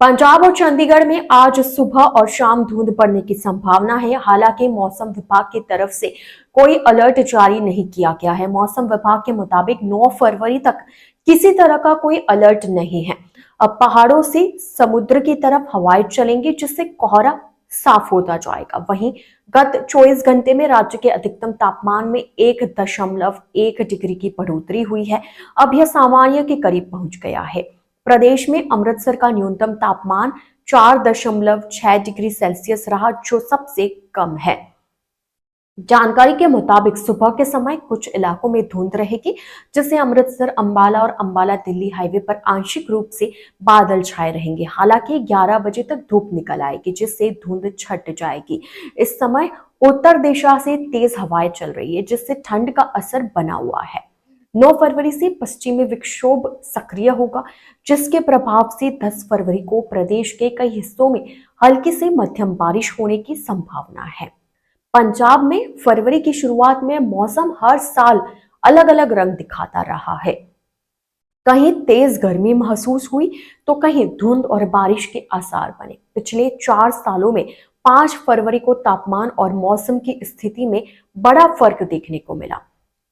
पंजाब और चंडीगढ़ में आज सुबह और शाम धुंध पड़ने की संभावना है। हालांकि मौसम विभाग की तरफ से कोई अलर्ट जारी नहीं किया गया है। मौसम विभाग के मुताबिक 9 फरवरी तक किसी तरह का कोई अलर्ट नहीं है। अब पहाड़ों से समुद्र की तरफ हवाएं चलेंगी, जिससे कोहरा साफ होता जाएगा। वहीं गत 24 घंटे में राज्य के अधिकतम तापमान में 1.1 डिग्री की बढ़ोतरी हुई है। अब यह सामान्य के करीब पहुंच गया है। प्रदेश में अमृतसर का न्यूनतम तापमान 4.6 डिग्री सेल्सियस रहा, जो सबसे कम है। जानकारी के मुताबिक सुबह के समय कुछ इलाकों में धुंध रहेगी, जिससे अमृतसर, अंबाला और अंबाला दिल्ली हाईवे पर आंशिक रूप से बादल छाए रहेंगे। हालांकि 11 बजे तक धूप निकल आएगी, जिससे धुंध छट जाएगी। इस समय उत्तर दिशा से तेज हवाएं चल रही है, जिससे ठंड का असर बना हुआ है। 9 फरवरी से पश्चिमी विक्षोभ सक्रिय होगा, जिसके प्रभाव से 10 फरवरी को प्रदेश के कई हिस्सों में हल्की से मध्यम बारिश होने की संभावना है। पंजाब में फरवरी की शुरुआत में मौसम हर साल अलग अलग रंग दिखाता रहा है। कहीं तेज गर्मी महसूस हुई तो कहीं धुंध और बारिश के आसार बने। पिछले 4 सालों में 5 फरवरी को तापमान और मौसम की स्थिति में बड़ा फर्क देखने को मिला।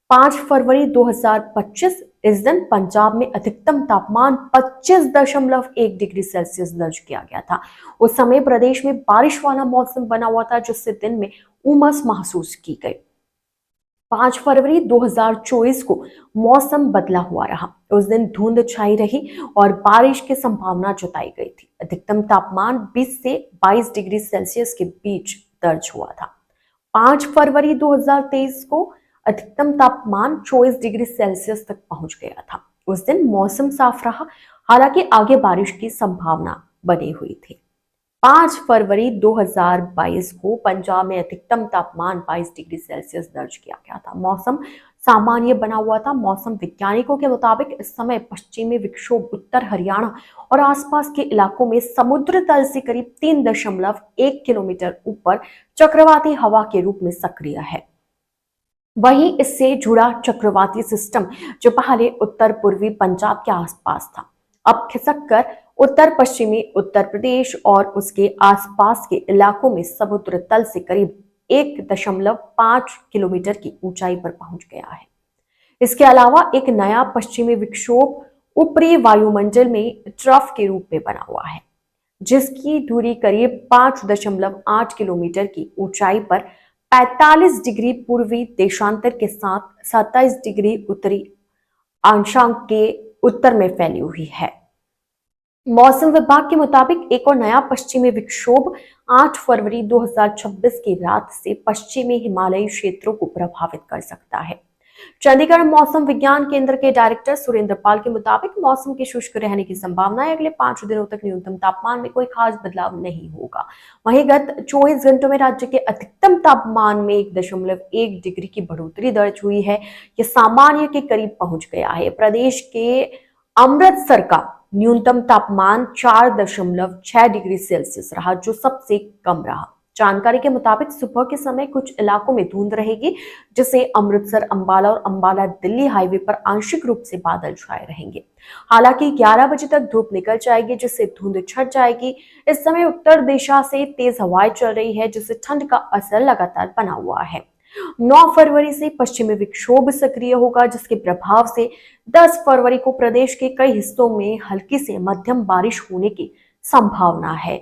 5 फरवरी 2025 इस दिन पंजाब में अधिकतम तापमान 25.1 डिग्री सेल्सियस दर्ज किया गया था। उस समय प्रदेश में बारिश वाला मौसम बना हुआ था, जिससे दिन में उमस महसूस की गई। 5 फरवरी 2024 को मौसम बदला हुआ रहा। उस दिन धुंध छाई रही और बारिश की संभावना जताई गई थी। अधिकतम तापमान 20 से 22 डिग्री सेल्सियस के बीच दर्ज हुआ था। 5 फरवरी 2023 को अधिकतम तापमान 24 डिग्री सेल्सियस तक पहुंच गया था। उस दिन मौसम साफ रहा, हालांकि आगे बारिश की संभावना बनी हुई थी। 5 फरवरी 2022 को पंजाब में अधिकतम तापमान 22 डिग्री सेल्सियस दर्ज किया गया था। मौसम सामान्य बना हुआ था। मौसम वैज्ञानिकों के मुताबिक इस समय पश्चिमी विक्षोभ उत्तर हरियाणा और आसपास के इलाकों में समुद्र तल से करीब 3.1 किलोमीटर ऊपर चक्रवाती हवा के रूप में सक्रिय है। वहीं इससे जुड़ा चक्रवाती सिस्टम, जो पहले उत्तर पूर्वी पंजाब के आसपास था, अब खिसक कर उत्तर पश्चिमी उत्तर प्रदेश और उसके आसपास के इलाकों में समुद्र तल से करीब 1.5 किलोमीटर की ऊंचाई पर पहुंच गया है। इसके अलावा एक नया पश्चिमी विक्षोभ ऊपरी वायुमंडल में ट्रफ के रूप में बना हुआ है, जिसकी दूरी करीब 5.8 किलोमीटर की ऊंचाई पर 45 डिग्री पूर्वी देशांतर के साथ 27 डिग्री उत्तरी अक्षांश के उत्तर में फैली हुई है। मौसम विभाग के मुताबिक एक और नया पश्चिमी विक्षोभ 8 फरवरी 2026 की रात से पश्चिमी हिमालयी क्षेत्रों को प्रभावित कर सकता है। चंडीगढ़ मौसम विज्ञान केंद्र के डायरेक्टर सुरेंद्र पाल के मुताबिक मौसम के शुष्क रहने की संभावना है। अगले 5 दिनों तक न्यूनतम तापमान में कोई खास बदलाव नहीं होगा। वहीं गत 24 घंटों में राज्य के अधिकतम तापमान में 1.1 डिग्री की बढ़ोतरी दर्ज हुई है। यह सामान्य के करीब पहुंच गया है। प्रदेश के अमृतसर का न्यूनतम तापमान 4.6 डिग्री सेल्सियस रहा, जो सबसे कम रहा। जानकारी के मुताबिक सुबह के समय कुछ इलाकों में धुंध रहेगी, जिससे अमृतसर, अंबाला और अंबाला दिल्ली हाईवे पर आंशिक रूप से बादल छाए रहेंगे। हालांकि 11 बजे तक धूप निकल जाएगी, जिससे धुंध छट जाएगी। इस समय उत्तर दिशा से तेज हवाएं चल रही है, जिससे ठंड का असर लगातार बना हुआ है। 9 फरवरी से पश्चिमी विक्षोभ सक्रिय होगा, जिसके प्रभाव से 10 फरवरी को प्रदेश के कई हिस्सों में हल्की से मध्यम बारिश होने की संभावना है।